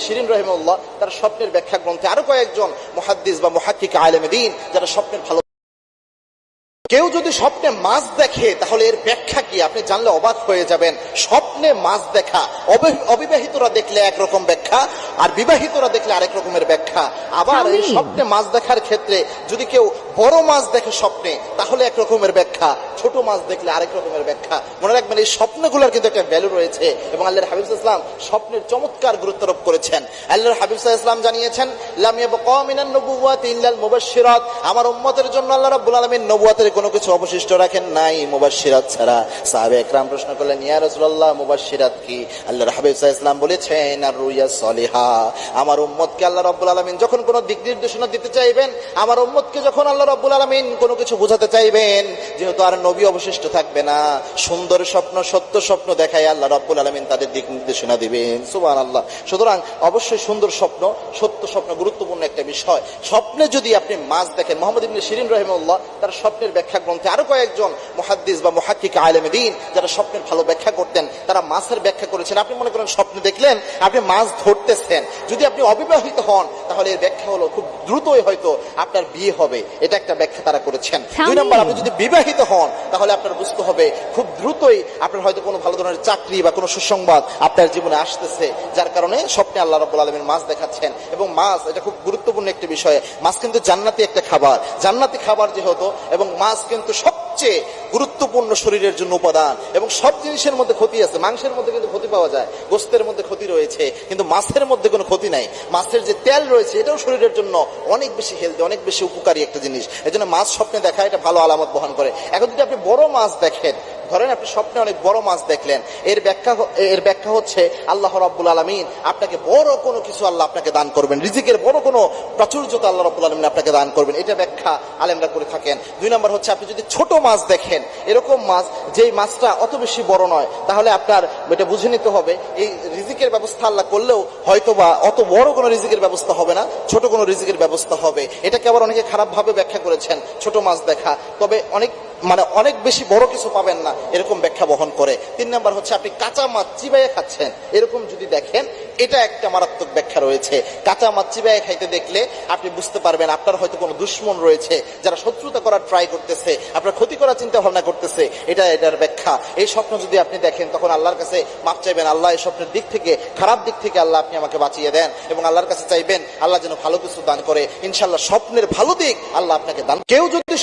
শিরিন রহিমাহুল্লাহ তার স্বপ্নের ব্যাখ্যা গ্রন্থে আরো কয়েকজন মুহাদ্দিস বা মুহাক্কিক আলেমে দ্বীন যারা স্বপ্নের ভালো। কেউ যদি স্বপ্নে মাছ দেখে তাহলে এর ব্যাখ্যা কি আপনি জানলে অবাক হয়ে যাবেন। স্বপ্নে মাছ দেখা, অবিবাহিতরা দেখলে একরকম ব্যাখ্যা, আর বিবাহিতরা দেখলে আরেক রকমের ব্যাখ্যা। আবার এই স্বপ্নে মাছ দেখার ক্ষেত্রে যদি কেউ বড় মাছ দেখে স্বপ্নে তাহলে এক রকমের ব্যাখ্যা, ছোট মাছ দেখলে আরেক রকমের ব্যাখ্যা। মনে রাখবেন এই স্বপ্নগুলোর কিন্তু একটা ভ্যালু রয়েছে এবং আল্লাহর হাবিব সাল্লাল্লাহু আলাইহি ওয়াসাল্লাম স্বপ্নের চমৎকার গুরুত্বারোপ করেছেন। আল্লাহর হাবিব সাল্লাল্লাহু আলাইহি ওয়াসাল্লাম জানিয়েছেন, লাম ইয়াবকা মিনান নবুওয়াতি ইল্লাল মুবাশশিরাত, আমার উম্মতের জন্য আল্লাহ রাব্বুল আলামিন নবুয়তের কোনো কিছু অবশিষ্ট রাখেন নাই মুবাশশিরাত ছাড়া। সাহাবায়ে একরাম প্রশ্ন করলেন, ইয়া রাসূলুল্লাহ মুবাশশিরাত কি? আল্লাহর হাবিব সাল্লাল্লাহু আলাইহি ওয়াসাল্লাম বলেছেন, আর রুইয়া সলিহা, আমার উম্মতকে আল্লাহ রাব্বুল আলামিন যখন কোনো দিক নির্দেশনা দিতে চাইবেন, আমার উম্মতকে যখন আল্লাহ রাব্বুল আলামিন কোনো কিছু বোঝাতে চাইবেন, যেহেতু আর নবী অবশিষ্ট থাকবে না, সুন্দর স্বপ্ন, সত্য স্বপ্ন দেখায় আল্লাহ রাব্বুল আলামিন তাদের দিক নির্দেশনা দিবেন। সুবহানাল্লাহ। সুতরাং অবশ্যই সুন্দর স্বপ্ন, সত্য স্বপ্ন গুরুত্বপূর্ণ একটা বিষয়। স্বপ্নে যদি আপনি মাছ দেখেন, মুহাম্মদ ইবনে শিরিন রাহিমাহুল্লাহ তার স্বপ্নের ব্যাখ্যা গ্রন্থে আরো কয়েকজন মুহাদ্দিস বা মুহাক্কিক আলেমে দ্বীন যারা স্বপ্নের ভালো ব্যাখ্যা করতেন তারা মাছের ব্যাখ্যা করেছেন। আপনি মনে করেন স্বপ্নে দেখলেন আপনি মাছ ধরতেছেন, যদি আপনি অবিবাহিত হন তাহলে এর ব্যাখ্যা হলো খুব দ্রুতই হয়তো আপনার বিয়ে হবে, এটা একটা ব্যাখ্যা তারা করেছেন। দুই নম্বর, আপনি যদি বিবাহিত হন তাহলে আপনার বুঝতে হবে খুব দ্রুতই আপনার হয়তো কোনো ভালো ধরনের চাকরি বা কোনো সুসংবাদ আপনার জীবনে আসতেছে, যার কারণে স্বপ্নে আল্লাহ রাব্বুল আলামিন মাছ দেখাচ্ছেন। এবং মাছ এটা খুব গুরুত্বপূর্ণ একটি বিষয়। মাছ কিন্তু জান্নাতি একটা খাবার, জান্নাতি খাবার যেহেতু, এবং মাছ কিন্তু সবচেয়ে গুরুত্বপূর্ণ শরীরের জন্য উপাদান। এবং সব জিনিসের মধ্যে ক্ষতি আছে, মাংসের মধ্যে কিন্তু ক্ষতি পাওয়া যায়, গোস্তের মধ্যে ক্ষতি রয়েছে, কিন্তু মাছের মধ্যে কোনো ক্ষতি নাই। মাছের যে তেল রয়েছে এটাও শরীরের জন্য অনেক বেশি হেলদি, অনেক বেশি উপকারী একটা জিনিস। এই জন্য মাছ স্বপ্নে দেখা এটা ভালো আলামত বহন করে। এখন যদি আপনি বড় মাছ দেখেন, ধরেন আপনি স্বপ্নে অনেক বড় মাছ দেখলেন, এর ব্যাখ্যা হচ্ছে আল্লাহ রাব্বুল আলামিন আপনাকে বড় কোনো কিছু আল্লাহ আপনাকে দান করবেন, রিজিকের বড় কোনো প্রাচুর্যতা আল্লাহ রাব্বুল আলামিন আপনাকে দান করবেন, এটা ব্যাখ্যা আলেমরা করে থাকেন। দুই নম্বর হচ্ছে আপনি যদি ছোট মাছ দেখেন, এরকম মাছ যেই মাছটা অত বেশি বড় নয়, তাহলে আপনার এটা বুঝে নিতে হবে এই রিজিকের ব্যবস্থা আল্লাহ করলেও হয়তো বা অত বড় কোনো রিজিকের ব্যবস্থা হবে না, ছোট কোনো রিজিকের ব্যবস্থা হবে। এটাকে আবার অনেকে খারাপভাবে ব্যাখ্যা করেছেন, ছোট মাছ দেখা তবে অনেক বেশি বড় কিছু পাবেন না, এরকম ব্যাখ্যা বহন করে। তিন নম্বর হচ্ছে আপনি কাঁচা মাছ চিবাইয়ে খাচ্ছেন, এরকম যদি দেখেন, এটা একটা মারাত্মক ব্যাখ্যা রয়েছে। কাঁচা মাছ চিবাইয়ে খাইতে দেখলে আপনি বুঝতে পারবেন আপনার হয়তো কোনো দুশ্মন রয়েছে যারা শত্রুতা করার ট্রাই করতেছে, আপনার ক্ষতি করার চিন্তা ভাবনা করতেছে, এটার ব্যাখ্যা। এই স্বপ্ন যদি আপনি দেখেন তখন আল্লাহর কাছে মাপ চাইবেন, আল্লাহ এই স্বপ্নের দিক থেকে, খারাপ দিক থেকে আল্লাহ আপনি আমাকে বাঁচিয়ে দেন, এবং আল্লাহর কাছে চাইবেন আল্লাহ যেন ভালো কিছু দান করে। ইনশাআল্লাহ স্বপ্নের ভালো দিক আল্লাহ আপনাকে দান। কেউ যদি